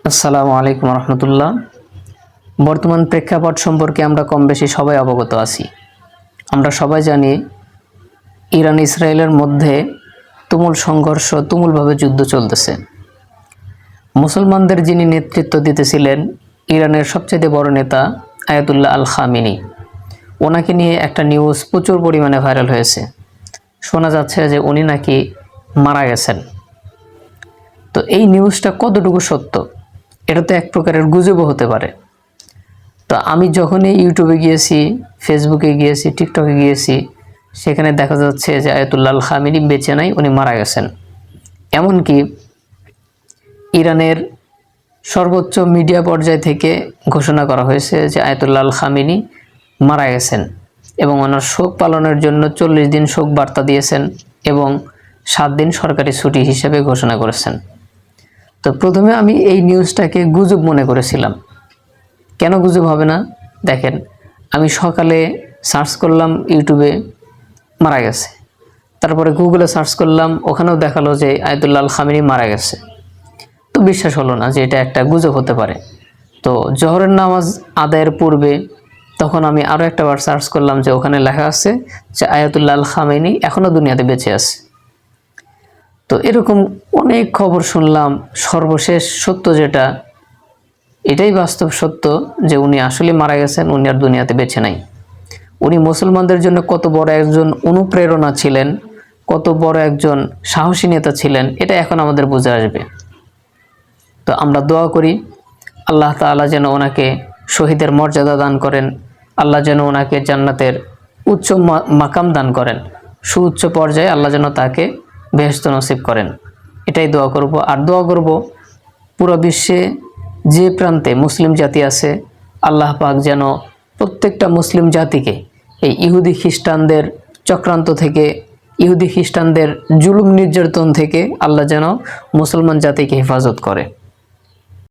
আসসালামু আলাইকুম রহমতুল্লাহ। বর্তমান প্রেক্ষাপট সম্পর্কে আমরা কম বেশি সবাই অবগত আছি। আমরা সবাই জানি ইরান ইসরায়েলের মধ্যে তুমুল সংঘর্ষ, তুমুলভাবে যুদ্ধ চলতেছে। মুসলমানদের যিনি নেতৃত্ব দিতেছিলেন, ইরানের সবচেয়ে বড় নেতা আয়াতুল্লাহ আল খামিনি, ওনাকে নিয়ে একটা নিউজ প্রচুর পরিমাণে ভাইরাল হয়েছে। শোনা যাচ্ছে যে উনি নাকি মারা গেছেন। তো এই নিউজটা কতটুকু সত্য, এটা তো এক প্রকারের গুজবও হতে পারে। তো আমি যখনই ইউটিউবে গিয়েছি, ফেসবুকে গিয়েছি, টিকটকে গিয়েছি, সেখানে দেখা যাচ্ছে যে আয়াতুল্লাহ আল খামিনি বেঁচে নাই, উনি মারা গেছেন। এমনকি ইরানের সর্বোচ্চ মিডিয়া পর্যায় থেকে ঘোষণা করা হয়েছে যে আয়াতুল্লাহ আল খামিনি মারা গেছেন এবং ওনার শোক পালনের জন্য 40 দিন শোক বার্তা দিয়েছেন এবং 7 দিন সরকারি ছুটি হিসেবে ঘোষণা করেছেন। তো প্রথমে আমি এই নিউজটাকে গুজব মনে করেছিলাম। কেন গুজব হবে না? দেখেন, আমি সকালে সার্চ করলাম ইউটিউবে মারা গেছে, তারপরে গুগলে সার্চ করলাম, ওখানেও দেখালো যে আয়াতুল্লাহ আল খামিনি মারা গেছে। তো বিশ্বাস হলো না যে এটা একটা গুজব হতে পারে। তো জোহরের নামাজ আদায়ের পূর্বে তখন আমি আরও একটা বার সার্চ করলাম, যে ওখানে লেখা আছে যে আয়াতুল্লাহ আল খামিনি এখনও দুনিয়াতে বেঁচে আছে। তো এরকম অনেক খবর শুনলাম। সর্বশেষ সত্য যেটা, এটাই বাস্তব সত্য যে উনি আসলে মারা গেছেন, উনি আর দুনিয়াতে বেঁচে নাই। উনি মুসলমানদের জন্য কত বড় একজন অনুপ্রেরণা ছিলেন, কত বড় একজন সাহসী নেতা ছিলেন, এটা এখন আমাদের বুঝে আসবে। তো আমরা দোয়া করি আল্লাহ তাআলা যেন ওনাকে শহীদের মর্যাদা দান করেন, আল্লাহ যেন ওনাকে জান্নাতের উচ্চ মাকাম দান করেন, সুউচ্চ পর্যায়ে আল্লাহ যেন তাকে বেহেশত নসিব করেন। এটাই দোয়া করব। আর দোয়া করব পুরো বিশ্বে যে প্রান্তে মুসলিম জাতি আছে, আল্লাহ পাক যেন প্রত্যেকটা মুসলিম জাতিকে এই ইহুদি খ্রিস্টানদের চক্রান্ত থেকে, ইহুদি খ্রিস্টানদের জুলুম নির্যাতন থেকে আল্লাহ যেন মুসলমান জাতিকে হেফাজত করে।